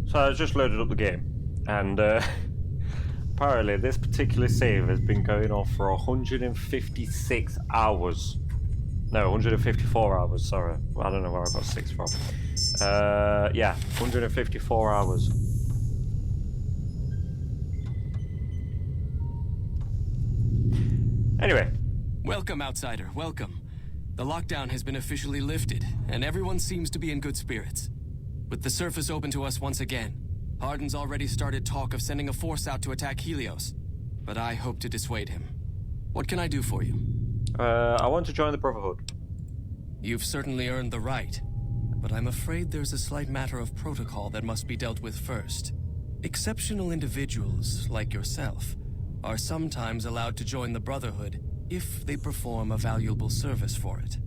So I just loaded up the game, and apparently this particular save has been going on for 156 hours. No, 154 hours, sorry. I don't know where I got 6 from. Yeah, 154 hours. Anyway. Welcome, outsider, welcome. The lockdown has been officially lifted, and everyone seems to be in good spirits. With the surface open to us once again, Hardin's already started talk of sending a force out to attack Helios, but I hope to dissuade him. What can I do for you? I want to join the Brotherhood. You've certainly earned the right, but I'm afraid there's a slight matter of protocol that must be dealt with first. Exceptional individuals, like yourself, are sometimes allowed to join the Brotherhood if they perform a valuable service for it.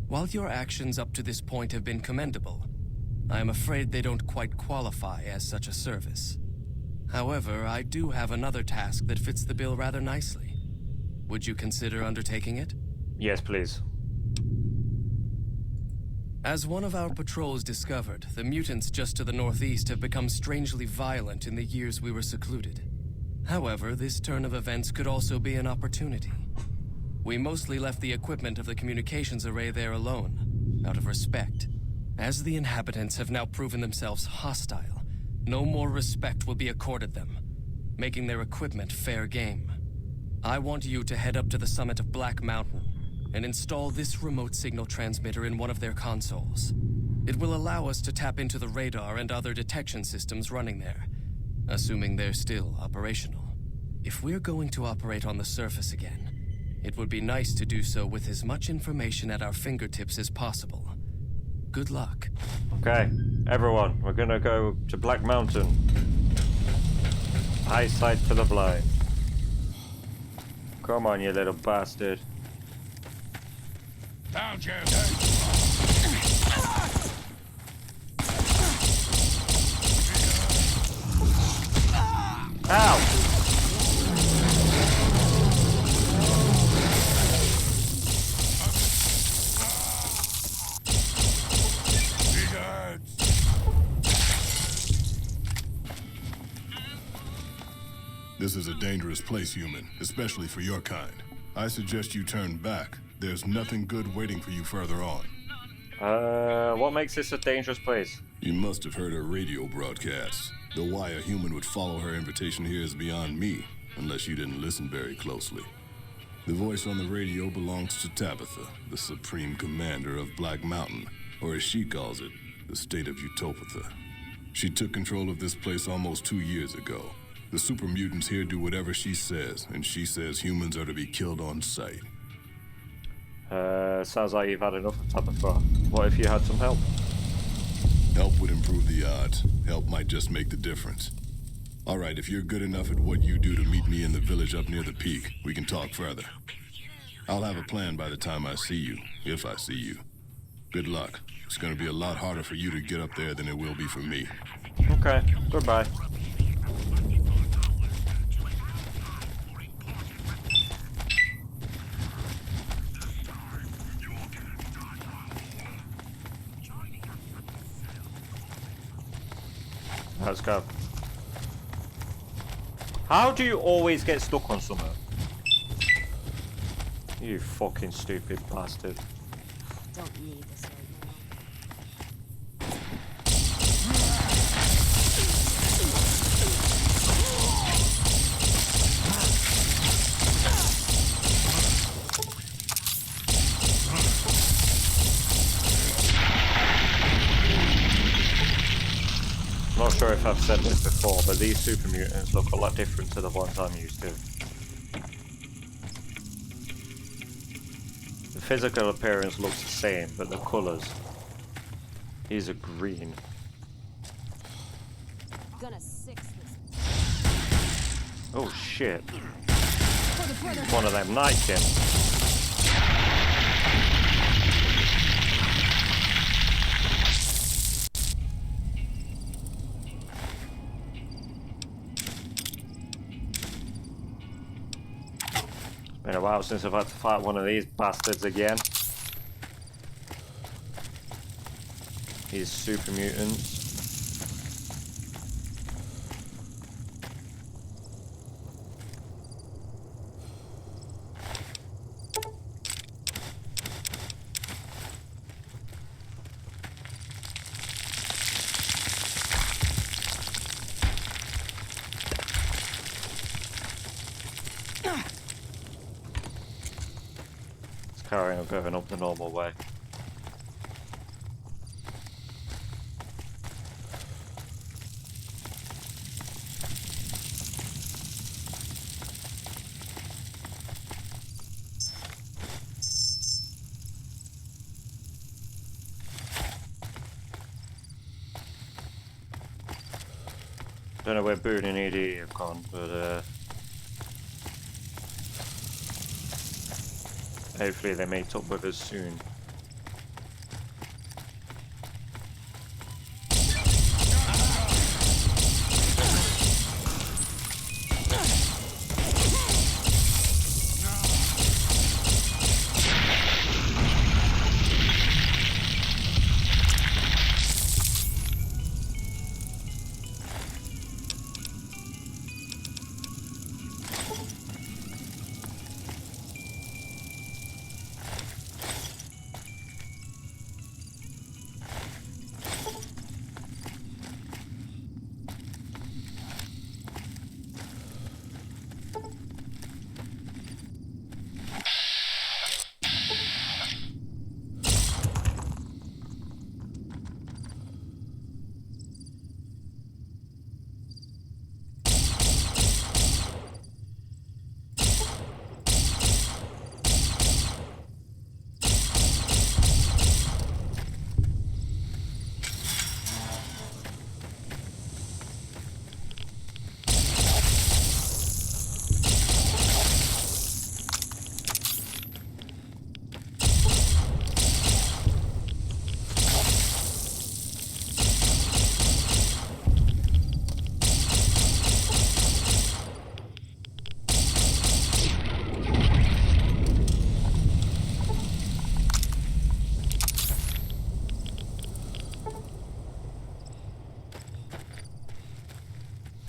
While your actions up to this point have been commendable, I am afraid they don't quite qualify as such a service. However, I do have another task that fits the bill rather nicely. Would you consider undertaking it? Yes, please. As one of our patrols discovered, the mutants just to the northeast have become strangely violent in the years we were secluded. However, this turn of events could also be an opportunity. We mostly left the equipment of the communications array there alone, out of respect. As the inhabitants have now proven themselves hostile, no more respect will be accorded them, making their equipment fair game. I want you to head up to the summit of Black Mountain and install this remote signal transmitter in one of their consoles. It will allow us to tap into the radar and other detection systems running there, assuming they're still operational. If we're going to operate on the surface again, it would be nice to do so with as much information at our fingertips as possible. Good luck. Okay, everyone, we're gonna go to Black Mountain. Eyesight for the blind. Come on, you little bastard. Found you. Ow! This is a dangerous place, human, especially for your kind. I suggest you turn back. There's nothing good waiting for you further on. What makes this a dangerous place? You must have heard her radio broadcasts. Though why a human would follow her invitation here is beyond me, unless you didn't listen very closely. The voice on the radio belongs to Tabitha, the supreme commander of Black Mountain, or as she calls it, the state of Utopatha. She took control of this place almost 2 years ago. The super mutants here do whatever she says, and she says humans are to be killed on sight. Sounds like you've had enough of Tabitha. What if you had some help? Help would improve the odds. Help might just make the difference. Alright, if you're good enough at what you do to meet me in the village up near the peak, we can talk further. I'll have a plan by the time I see you, if I see you. Good luck. It's gonna be a lot harder for you to get up there than it will be for me. Okay, goodbye. Let's go. How do you always get stuck on something? You fucking stupid bastard. Don't need this right I'm not sure if I've said this before, but these super mutants look a lot different to the ones I'm used to. The physical appearance looks the same, but the colours. These are green. Gonna six this. Oh shit. One of them nightshades. Been a while since I've had to fight one of these bastards again. These super mutants. carry on going up the normal way. Don't know where Boone and ED have gone, but hopefully they meet up with us soon.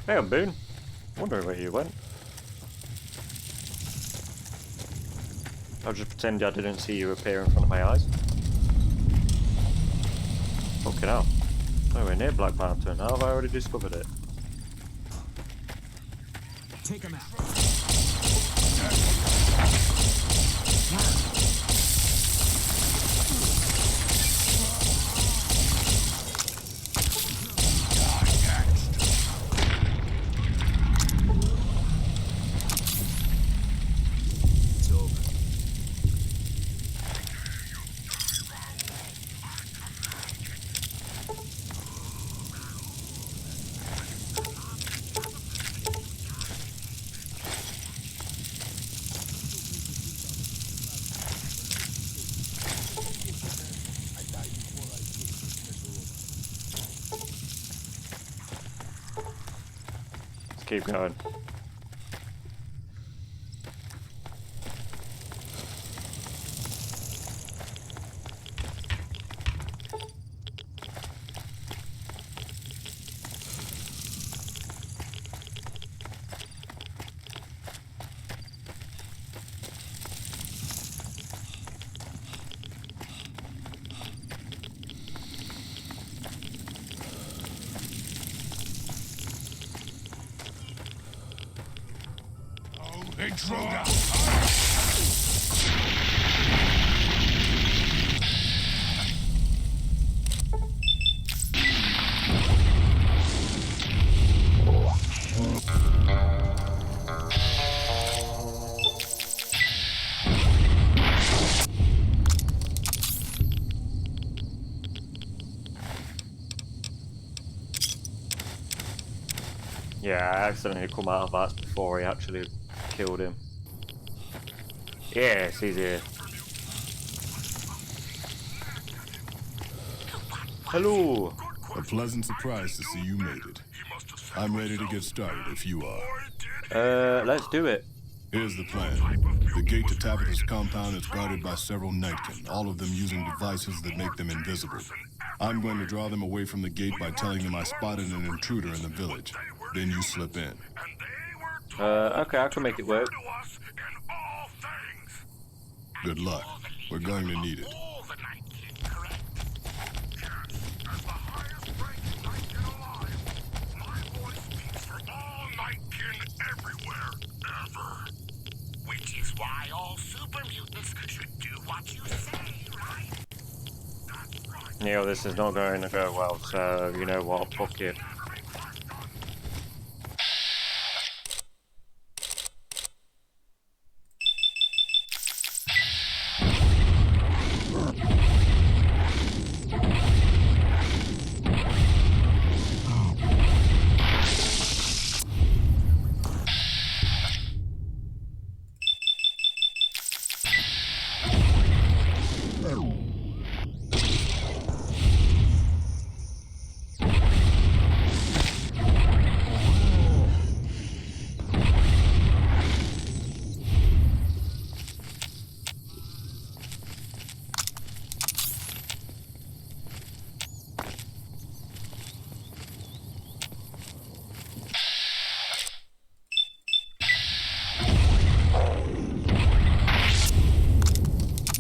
Hey, I'm Boone. Wondering where you went. I'll just pretend I didn't see you appear in front of my eyes. Fucking hell. Nowhere near Black Mountain. How have I already discovered it? Take him out. Keep going. Intruder! Yeah, I accidentally come out of that before he actually killed him. Yes, he's here. Hello. A pleasant surprise to see you made it. I'm ready to get started if you are. Let's do it. Here's the plan. The gate to Tabitha's compound is guarded by several Nightkin, all of them using devices that make them invisible. I'm going to draw them away from the gate by telling them I spotted an intruder in the village. Then you slip in. Okay, I can make it work. Good luck. We're going to need it. Which is why all super mutants should do what Neil, this is not going to go well, so you know what, fuck it.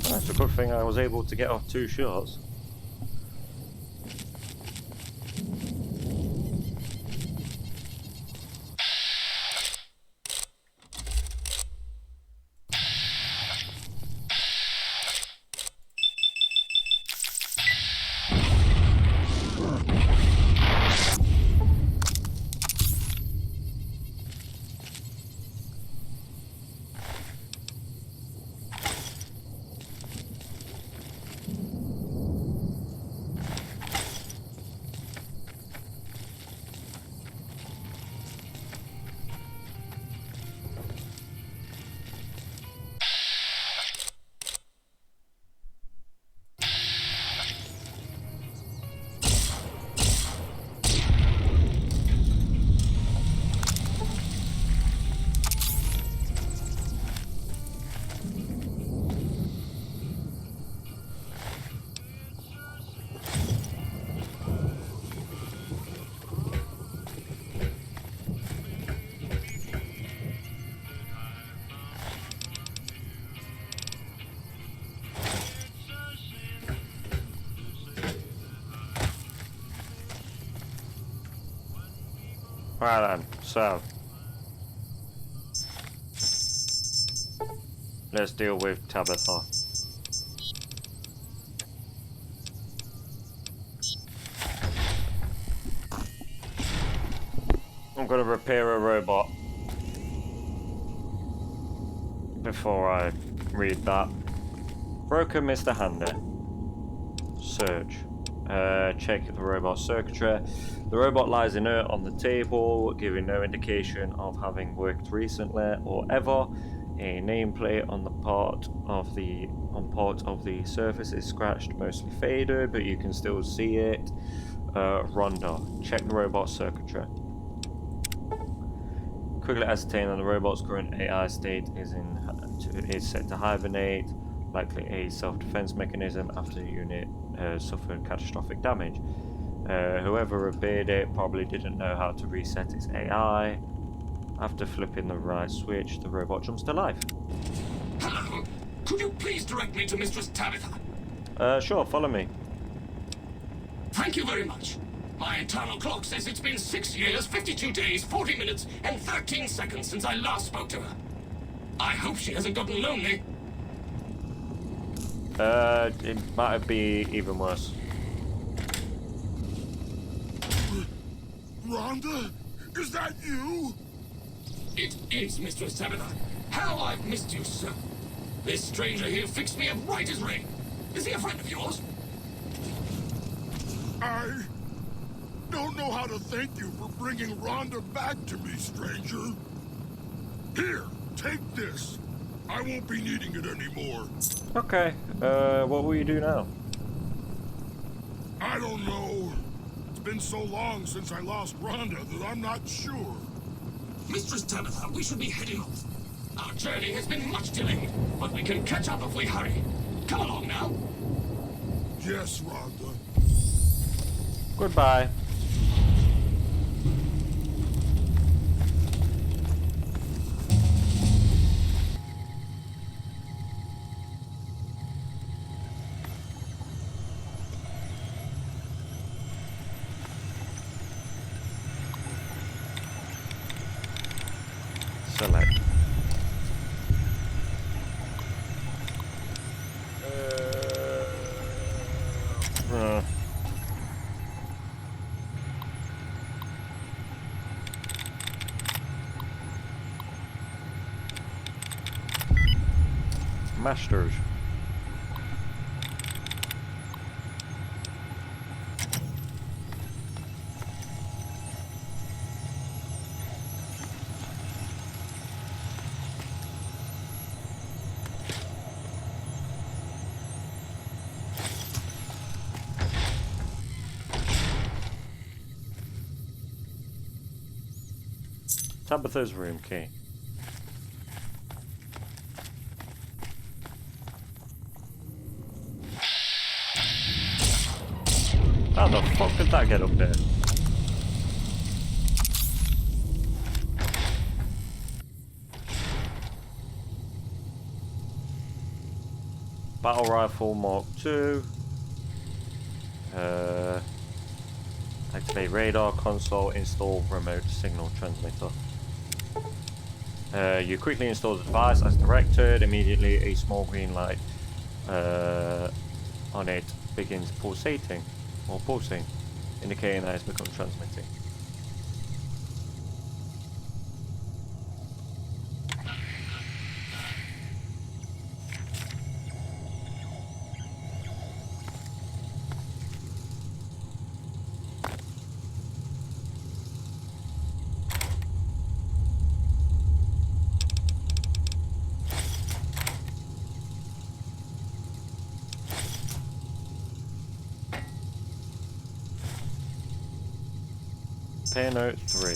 It's a good thing I was able to get off 2 shots. Right then, so let's deal with Tabitha. I'm gonna repair a robot before I read that. Broken Mr. Hander. Search. Check the robot circuitry. The robot lies inert on the table, giving no indication of having worked recently or ever. A nameplate on the part of the surface is scratched, mostly faded, but you can still see it. Rhonda. Check the robot circuitry. Quickly ascertain that the robot's current AI state is set to hibernate, likely a self-defense mechanism after the unit suffered catastrophic damage. Whoever repaired it probably didn't know how to reset its AI. After flipping the right switch, the robot jumps to life. Hello. Could you please direct me to Mistress Tabitha? Sure, follow me. Thank you very much. My internal clock says it's been 6 years, 52 days, 40 minutes, and 13 seconds since I last spoke to her. I hope she hasn't gotten lonely. It might be even worse. Rhonda? Is that you? It is, Mistress Tabitha. How I've missed you, sir. This stranger here fixed me up right as rain. Is he a friend of yours? I don't know how to thank you for bringing Rhonda back to me, stranger. Here, take this. I won't be needing it anymore. Okay, what will you do now? I don't know. It's been so long since I lost Rhonda that I'm not sure. Mistress Tabitha, we should be heading off. Our journey has been much delayed, but we can catch up if we hurry. Come along now. Yes, Rhonda. Goodbye. Select. Masters. Tabitha's room key. How the fuck did that get up there? Battle rifle Mark II. Activate radar console, install remote signal transmitter. You quickly install the device as directed. Immediately a small green light on it begins pulsating, or pulsing, indicating that it's become transmitting. Pair note 3.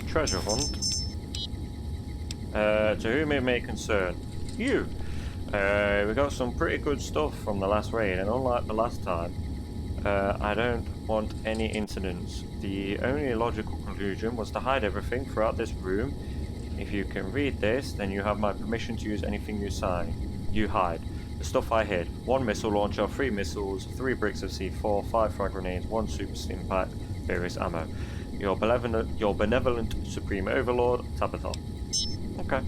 Treasure hunt. To whom it may concern. You! We got some pretty good stuff from the last raid, and unlike the last time, I don't want any incidents. The only logical conclusion was to hide everything throughout this room. If you can read this, then you have my permission to use anything you hide. The stuff I hid: 1 missile launcher, 3 missiles, 3 bricks of C4, 5 frag grenades, 1 super stim pack, various ammo. Your benevolent supreme overlord, Tabitha. Okay.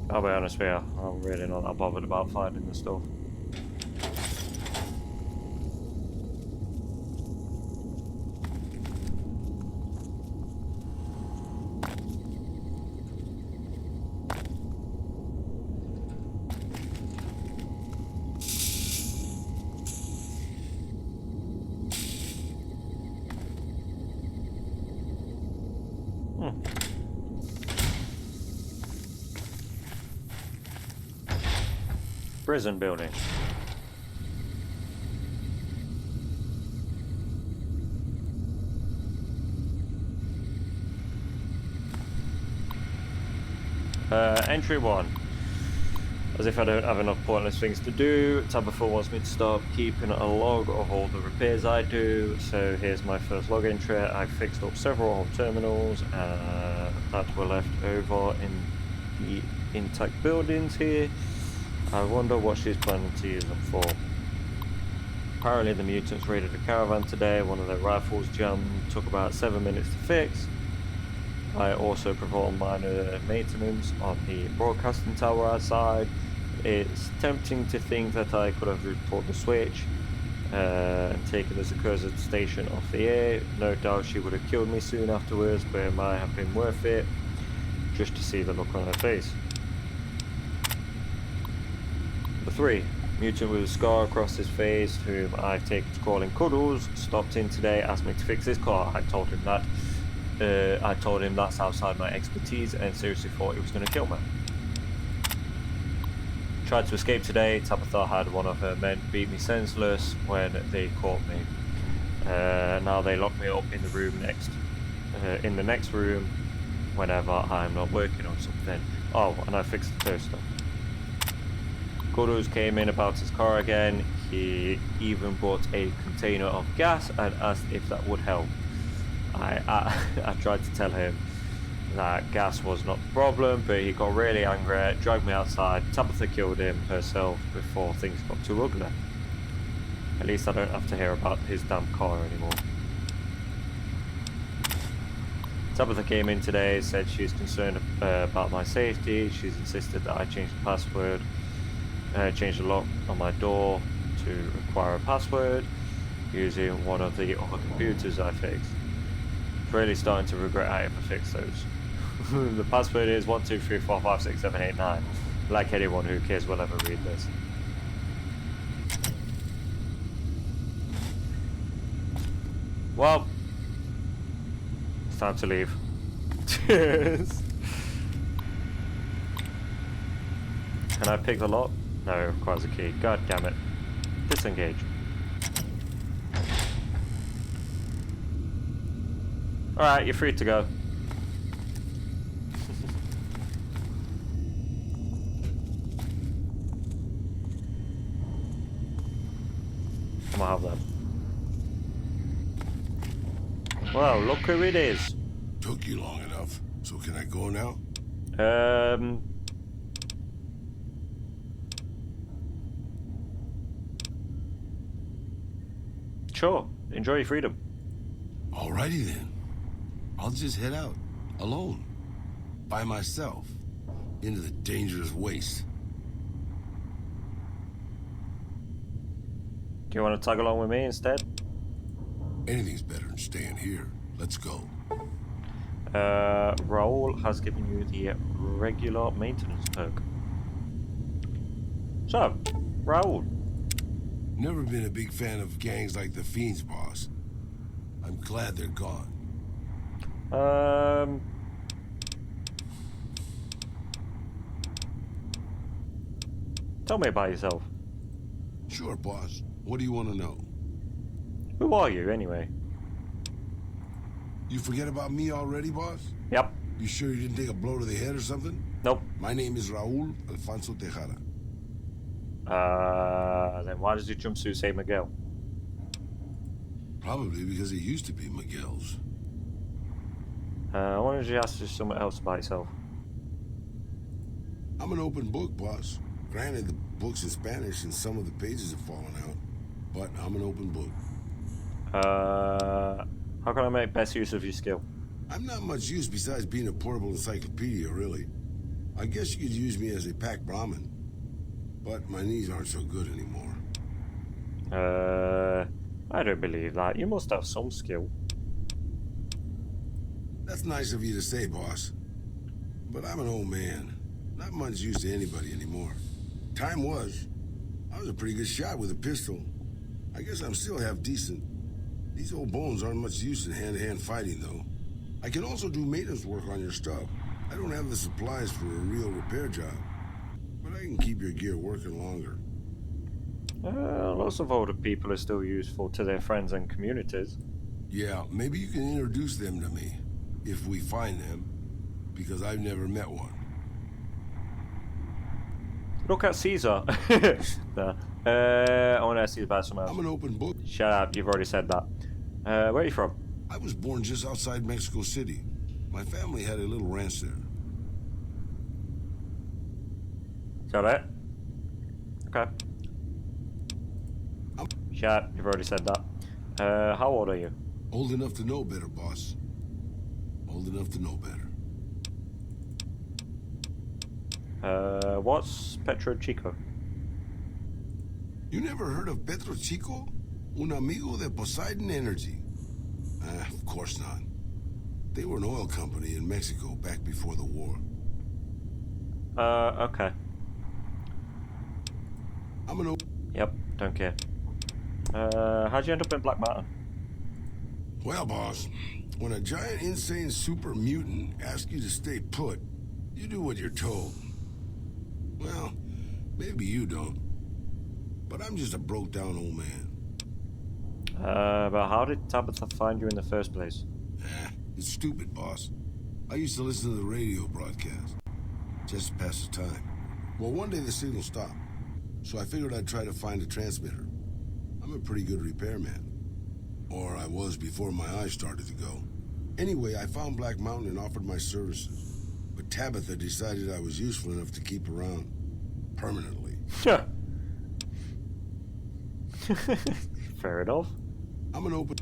I'll be honest with you, I'm really not that bothered about finding the stuff. Prison building. Entry 1. As if I don't have enough pointless things to do, Tabitha wants me to start keeping a log of all the repairs I do, so here's my first log entry. I fixed up several home terminals that were left over in the intact buildings here. I wonder what she's planning to use them for. Apparently the mutants raided a caravan today. One of their rifles jammed, took about 7 minutes to fix. I also performed minor maintenance on the broadcasting tower outside. It's tempting to think that I could have pulled the switch. and taken as a cursed station off the air. No doubt she would have killed me soon afterwards, but it might have been worth it just to see the look on her face. Number 3. Mutant with a scar across his face, whom I've taken to calling Cuddles, stopped in today, asked me to fix his car. I told him that's outside my expertise, and seriously thought he was going to kill me. Tried to escape today. Tabitha had one of her men beat me senseless when they caught me. Now they lock me up in the room in the next room whenever I'm not working on something. Oh, and I fixed the toaster. Cuddles came in about his car again. He even bought a container of gas and asked if that would help. I tried to tell him that gas was not the problem, but he got really angry, dragged me outside. Tabitha killed him herself before things got too ugly. At least I don't have to hear about his damn car anymore. Tabitha came in today, said she's concerned about my safety. She's insisted that I change the password, change the lock on my door to require a password using one of the other computers I fixed. Really starting to regret I ever fixed those. The password is 123456789. Like anyone who cares will ever read this. Well, it's time to leave. Cheers. Can I pick the lock? No, it requires a key. God damn it. Disengage. Alright, you're free to go. I'm gonna have that. Well, look who it is. Took you long enough. So can I go now? Sure. Enjoy your freedom. Alrighty then. I'll just head out. Alone. By myself. Into the dangerous waste. Do you want to tag along with me instead? Anything's better than staying here. Let's go. Raoul has given you the regular maintenance perk. So, Raoul. Never been a big fan of gangs like the Fiends, boss. I'm glad they're gone. Tell me about yourself. Sure, boss. What do you want to know? Who are you, anyway? You forget about me already, boss? Yep. You sure you didn't take a blow to the head or something? Nope. My name is Raul Alfonso Tejada. Then why does your jumpsuit say Miguel? Probably because it used to be Miguel's. Why don't you ask us something else about yourself? I'm an open book, boss. Granted, the book's in Spanish and some of the pages have fallen out, but I'm an open book. How can I make best use of your skill? I'm not much use besides being a portable encyclopedia, really. I guess you could use me as a pack Brahmin, but my knees aren't so good anymore. I don't believe that. You must have some skill. That's nice of you to say, boss. But I'm an old man. Not much use to anybody anymore. Time was. I was a pretty good shot with a pistol. I guess I'm still half decent. These old bones aren't much use in hand-to-hand fighting, though. I can also do maintenance work on your stuff. I don't have the supplies for a real repair job, but I can keep your gear working longer. Lots of older people are still useful to their friends and communities. Yeah, maybe you can introduce them to me, if we find them, because I've never met one. Look at Caesar. No. I want to ask you about something else. I'm an open book. Shut up, you've already said that. Where are you from? I was born just outside Mexico City. My family had a little ranch there. Got it? Okay. Shut up, you've already said that. How old are you? Old enough to know better, boss. Old enough to know better. What's Petro Chico? You never heard of Petro Chico? Un amigo de Poseidon Energy. Of course not. They were an oil company in Mexico back before the war. Okay. I'm an... Yep, don't care. How'd you end up in Black Mountain? Well, boss, when a giant, insane super mutant asks you to stay put, you do what you're told. Well, maybe you don't. But I'm just a broke-down old man. But how did Tabitha find you in the first place? It's stupid, boss. I used to listen to the radio broadcast, just to pass the time. Well, one day the signal stopped, so I figured I'd try to find a transmitter. I'm a pretty good repairman. Or I was before my eyes started to go. Anyway, I found Black Mountain and offered my services. But Tabitha decided I was useful enough to keep around. Permanently. Fair enough. I'm an open...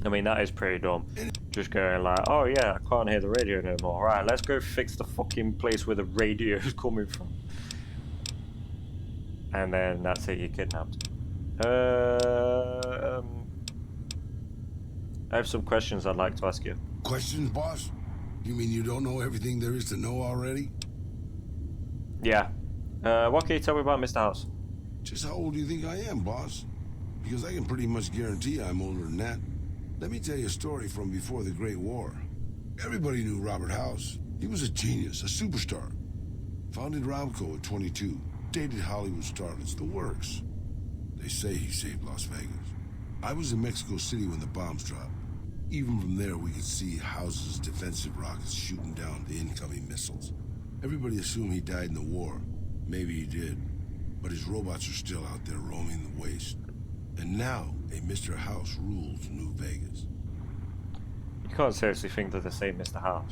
I mean, that is pretty dumb. Just going like, oh yeah, I can't hear the radio no more. Right, let's go fix the fucking place where the radio is coming from. And then that's it, you're kidnapped. I have some questions I'd like to ask you. Questions, boss? You mean you don't know everything there is to know already? Yeah. What can you tell me about Mr. House? Just how old do you think I am, boss? Because I can pretty much guarantee I'm older than that. Let me tell you a story from before the Great War. Everybody knew Robert House. He was a genius, a superstar. Founded Ramco at 22. Dated Hollywood starlets, the works. They say he saved Las Vegas. I was in Mexico City when the bombs dropped. Even from there, we could see House's defensive rockets shooting down the incoming missiles. Everybody assumed he died in the war. Maybe he did. But his robots are still out there roaming the waste. And now, a Mr. House rules New Vegas. You can't seriously think they're the same Mr. House.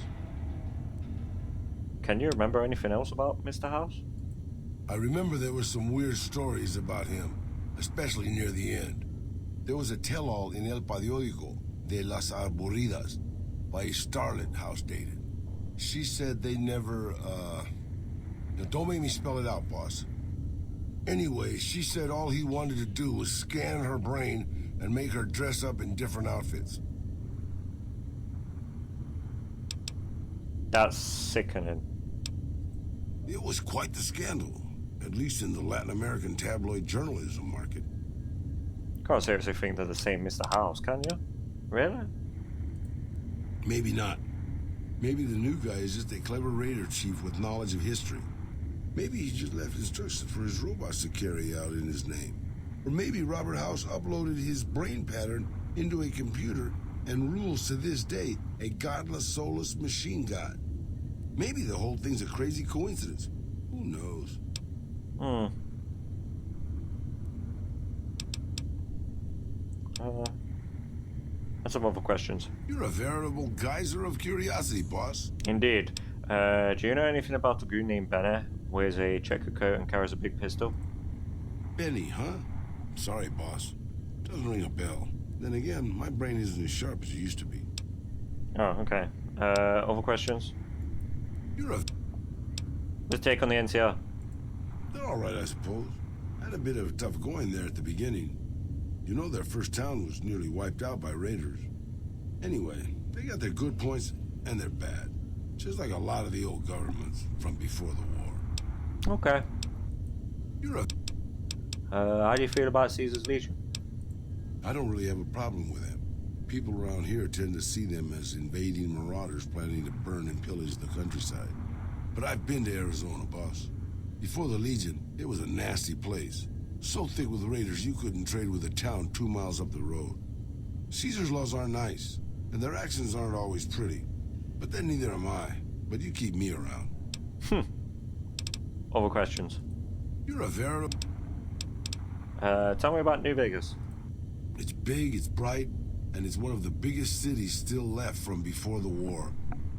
Can you remember anything else about Mr. House? I remember there were some weird stories about him, especially near the end. There was a tell-all in El Periódico de las Arboridas by a starlet House dated. She said they never, Now don't make me spell it out, boss. Anyway, she said all he wanted to do was scan her brain and make her dress up in different outfits. That's sickening. It was quite the scandal, at least in the Latin American tabloid journalism market. You can't seriously think they're the same Mr. House, can you? Really? Maybe not. Maybe the new guy is just a clever raider chief with knowledge of history. Maybe he just left instructions for his robots to carry out in his name. Or maybe Robert House uploaded his brain pattern into a computer and rules to this day a godless, soulless machine god. Maybe the whole thing's a crazy coincidence. Who knows? And some other questions. You're a veritable geyser of curiosity, boss. Indeed. Do you know anything about a goon named Benny? Wears a checker coat and carries a big pistol? Benny, huh? Sorry, boss. Doesn't ring a bell. Then again, my brain isn't as sharp as it used to be. Oh, okay. Other questions? You're a... Let's take on the NCR. They're all right, I suppose. Had a bit of a tough going there at the beginning. You know, their first town was nearly wiped out by raiders. Anyway, they got their good points and their bad. Just like a lot of the old governments from before the war. Okay. You're a... How do you feel about Caesar's Legion? I don't really have a problem with them. People around here tend to see them as invading marauders planning to burn and pillage the countryside. But I've been to Arizona, boss. Before the Legion, it was a nasty place. So thick with raiders you couldn't trade with a town 2 miles up the road. Caesar's laws aren't nice, and their actions aren't always pretty. But then neither am I. But you keep me around. Other questions? You're a veritable... Tell me about New Vegas. It's big, it's bright, and it's one of the biggest cities still left from before the war.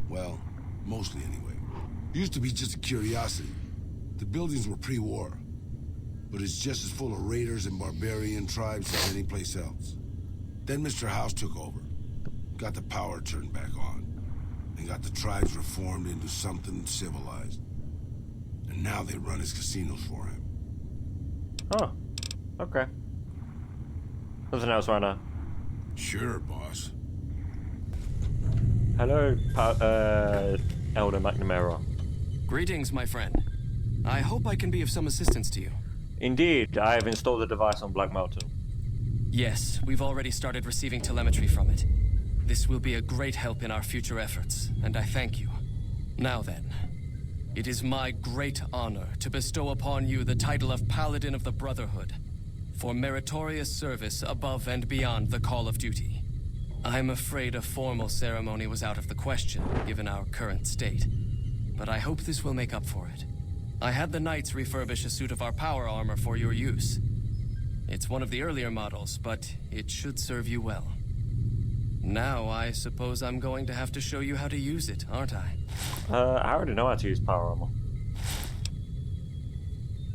Well, mostly anyway. Used to be just a curiosity. The buildings were pre-war. But it's just as full of raiders and barbarian tribes as any place else. Then Mr. House took over. Got the power turned back on. And got the tribes reformed into something civilized. And now they run his casinos for him. Oh, okay. Nothing else right now. Sure, boss. Hello, Elder McNamara. Greetings, my friend. I hope I can be of some assistance to you. Indeed, I have installed the device on Black Mountain. Yes, we've already started receiving telemetry from it. This will be a great help in our future efforts, and I thank you. Now then, it is my great honor to bestow upon you the title of Paladin of the Brotherhood for meritorious service above and beyond the call of duty. I'm afraid a formal ceremony was out of the question, given our current state, but I hope this will make up for it. I had the Knights refurbish a suit of our power armor for your use. It's one of the earlier models, but it should serve you well. Now, I suppose I'm going to have to show you how to use it, aren't I? I already know how to use power armor.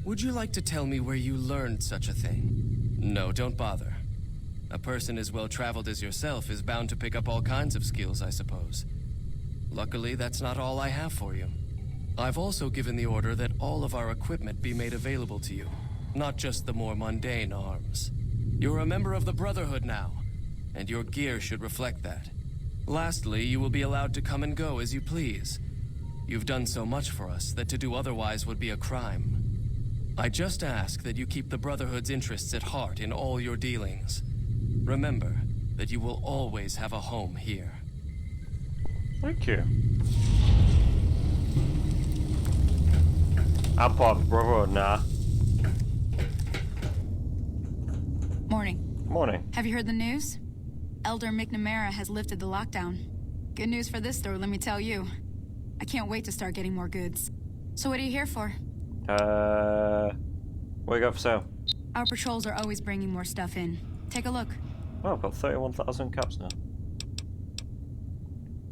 Would you like to tell me where you learned such a thing? No, don't bother. A person as well-traveled as yourself is bound to pick up all kinds of skills, I suppose. Luckily, that's not all I have for you. I've also given the order that all of our equipment be made available to you, not just the more mundane arms. You're a member of the Brotherhood now, and your gear should reflect that. Lastly, you will be allowed to come and go as you please. You've done so much for us that to do otherwise would be a crime. I just ask that you keep the Brotherhood's interests at heart in all your dealings. Remember that you will always have a home here. Thank you. I'm part of the Brotherhood now. Morning. Morning. Have you heard the news? Elder McNamara has lifted the lockdown. Good news for this store, let me tell you. I can't wait to start getting more goods. So what are you here for? What you got for sale? Our patrols are always bringing more stuff in. Take a look. Oh, I've got 31,000 caps now.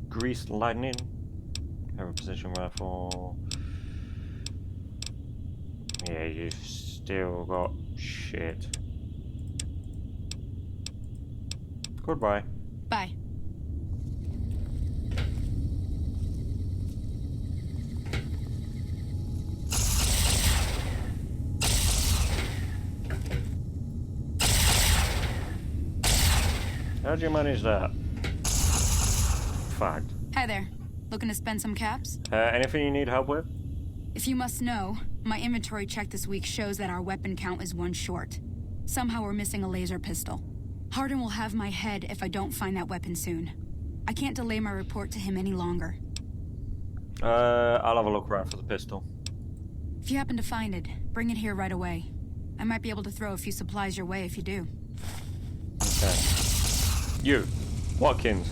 Greased lightning. Aero precision rifle. Yeah, you've still got shit. Goodbye. Bye. How'd you manage that? Fact. Hi there. Looking to spend some caps? Anything you need help with? If you must know, my inventory check this week shows that our weapon count is one short. Somehow we're missing a laser pistol. Hardin will have my head if I don't find that weapon soon. I can't delay my report to him any longer. I'll have a look around for the pistol. If you happen to find it, bring it here right away. I might be able to throw a few supplies your way if you do. Okay. You, Watkins.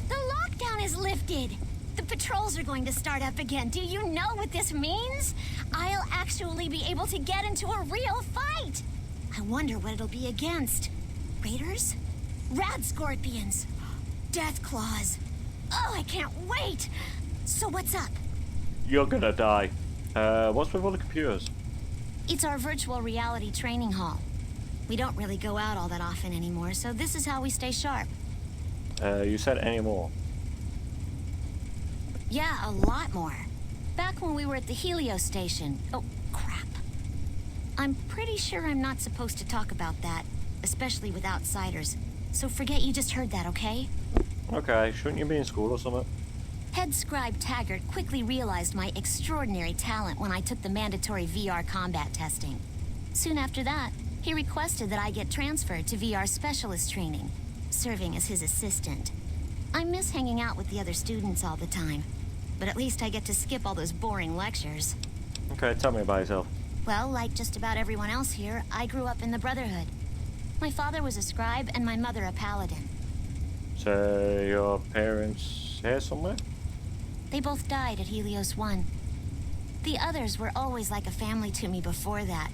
The lockdown is lifted. The patrols are going to start up again. Do you know what this means? I'll actually be able to get into a real fight. I wonder what it'll be against. Raiders? Rad scorpions? Death claws? Oh, I can't wait. So what's up? You're gonna die. What's with all the computers? It's our virtual reality training hall. We don't really go out all that often anymore, so this is how we stay sharp. You said any more. Yeah, a lot more. Back when we were at the Helios station. Oh, crap. I'm pretty sure I'm not supposed to talk about that, especially with outsiders. So forget you just heard that, okay? Okay, shouldn't you be in school or something? Head scribe Taggart quickly realized my extraordinary talent when I took the mandatory VR combat testing. Soon after that, he requested that I get transferred to VR specialist training, serving as his assistant. I miss hanging out with the other students all the time, but at least I get to skip all those boring lectures. Okay, tell me about yourself. Well, like just about everyone else here, I grew up in the Brotherhood. My father was a scribe and my mother a paladin. So, your parents here somewhere? They both died at Helios 1. The others were always like a family to me before that,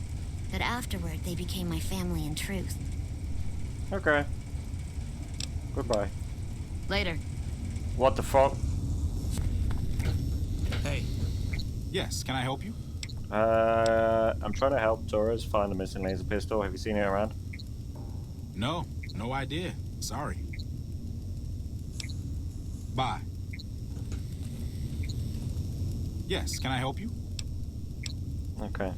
but afterward they became my family in truth. Okay. Goodbye. Later. What the fuck? Hey. Yes, can I help you? I'm trying to help Torres find the missing laser pistol. Have you seen it around? No, no idea. Sorry. Bye. Yes, can I help you? Okay.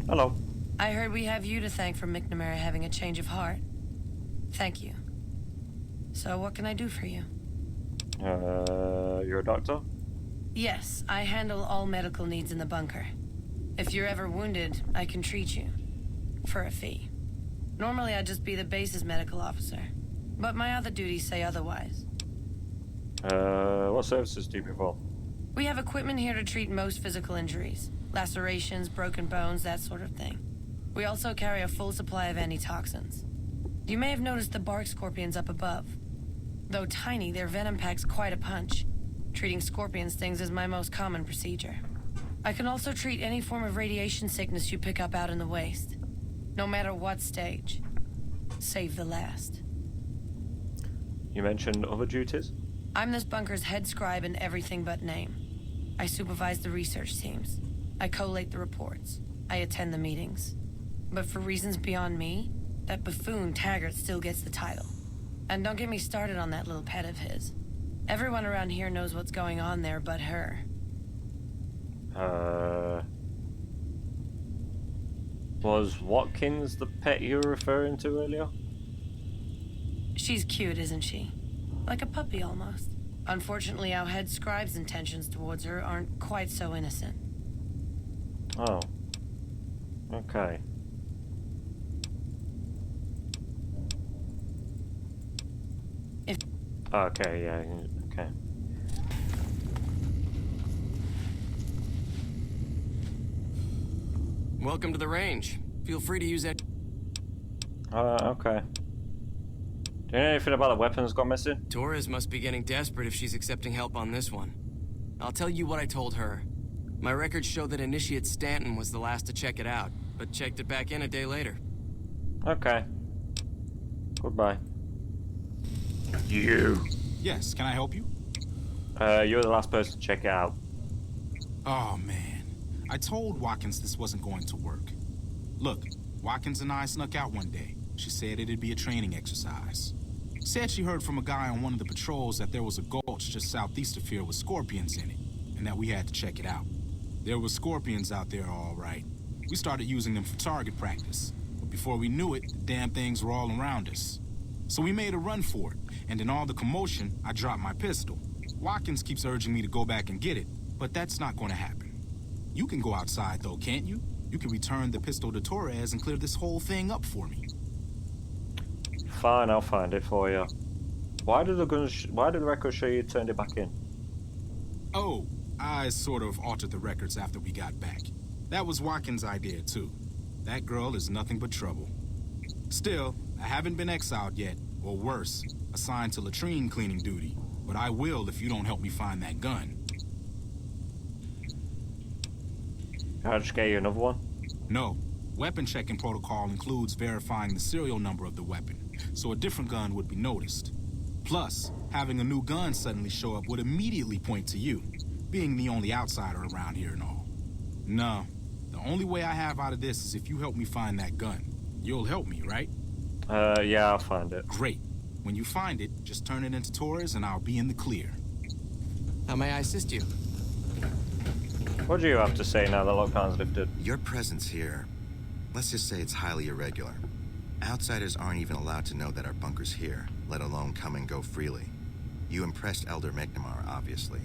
Hello. I heard we have you to thank for McNamara having a change of heart. Thank you. So what can I do for you? You're a doctor? Yes, I handle all medical needs in the bunker. If you're ever wounded, I can treat you. For a fee. Normally I'd just be the base's medical officer. But my other duties say otherwise. What services do you perform? We have equipment here to treat most physical injuries. Lacerations, broken bones, that sort of thing. We also carry a full supply of antitoxins. You may have noticed the bark scorpions up above. Though tiny, their venom packs quite a punch. Treating scorpion stings is my most common procedure. I can also treat any form of radiation sickness you pick up out in the waste. No matter what stage. Save the last. You mentioned other duties? I'm this bunker's head scribe in everything but name. I supervise the research teams. I collate the reports. I attend the meetings. But for reasons beyond me, that buffoon Taggart still gets the title. And don't get me started on that little pet of his. Everyone around here knows what's going on there but her. Was Watkins the pet you were referring to earlier? She's cute, isn't she? Like a puppy almost. Unfortunately, our head scribe's intentions towards her aren't quite so innocent. Oh. Okay. Okay, yeah, okay. Welcome to the range. Feel free to use that. Okay. Do you know anything about the weapons gone missing? Torres must be getting desperate if she's accepting help on this one. I'll tell you what I told her. My records show that Initiate Stanton was the last to check it out, but checked it back in a day later. Okay. Goodbye. You. Yes, can I help you? You're the last person to check it out. Oh, man. I told Watkins this wasn't going to work. Look, Watkins and I snuck out one day. She said it'd be a training exercise. Said she heard from a guy on one of the patrols that there was a gulch just southeast of here with scorpions in it, and that we had to check it out. There were scorpions out there, all right. We started using them for target practice, but before we knew it, the damn things were all around us. So we made a run for it, and in all the commotion, I dropped my pistol. Watkins keeps urging me to go back and get it, but that's not going to happen. You can go outside, though, can't you? You can return the pistol to Torres and clear this whole thing up for me. Fine, I'll find it for you. Why did the record show you turned it back in? Oh, I sort of altered the records after we got back. That was Watkins' idea, too. That girl is nothing but trouble. Still, I haven't been exiled yet, or worse, assigned to latrine cleaning duty. But I will if you don't help me find that gun. Can I just get you another one? No. Weapon checking protocol includes verifying the serial number of the weapon, so a different gun would be noticed. Plus, having a new gun suddenly show up would immediately point to you, being the only outsider around here and all. No, the only way I have out of this is if you help me find that gun. You'll help me, right? Yeah, I'll find it. Great. When you find it, just turn it into Torres and I'll be in the clear. How may I assist you? What do you have to say now that lockdown's lifted? Your presence here, let's just say it's highly irregular. Outsiders aren't even allowed to know that our bunker's here, let alone come and go freely. You impressed Elder McNamara, obviously.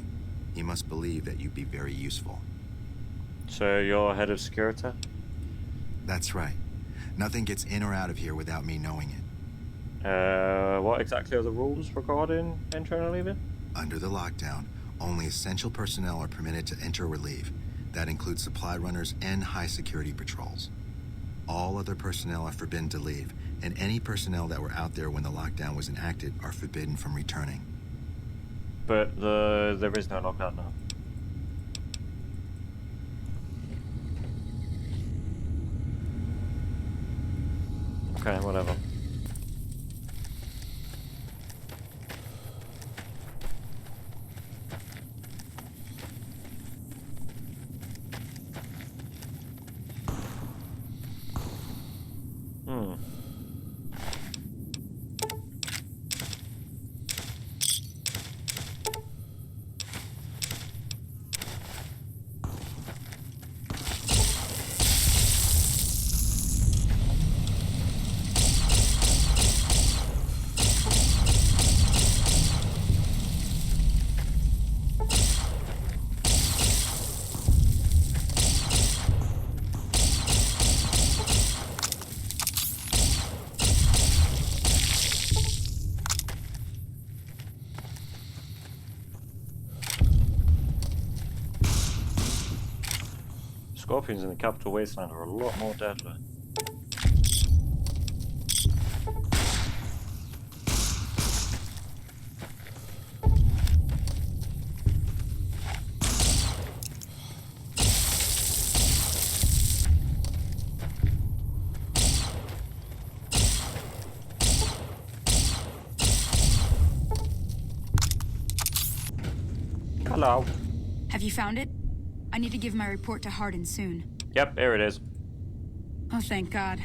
He must believe that you'd be very useful. So you're head of security? That's right. Nothing gets in or out of here without me knowing it. What exactly are the rules regarding entering and leaving? Under the lockdown, only essential personnel are permitted to enter or leave. That includes supply runners and high-security patrols. All other personnel are forbidden to leave, and any personnel that were out there when the lockdown was enacted are forbidden from returning. But there is no lockdown now. Okay, whatever. Scorpions in the capital wasteland are a lot more deadly. Hello. Have you found it? I need to give my report to Hardin soon. Yep, here it is. Oh, thank God.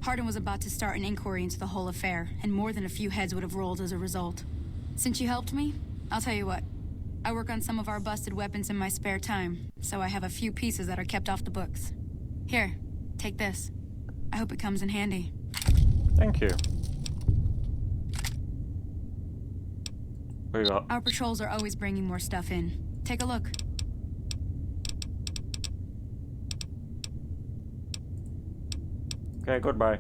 Hardin was about to start an inquiry into the whole affair, and more than a few heads would have rolled as a result. Since you helped me, I'll tell you what. I work on some of our busted weapons in my spare time, so I have a few pieces that are kept off the books. Here, take this. I hope it comes in handy. Thank you. What do you got? Our patrols are always bringing more stuff in. Take a look. Okay, goodbye.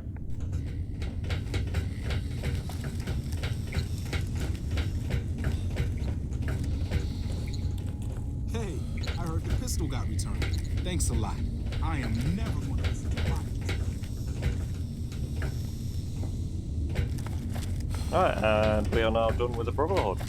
Hey, I heard the pistol got returned. Thanks a lot. I am never going to listen to Watkins. Alright, and we are now done with the Brotherhood.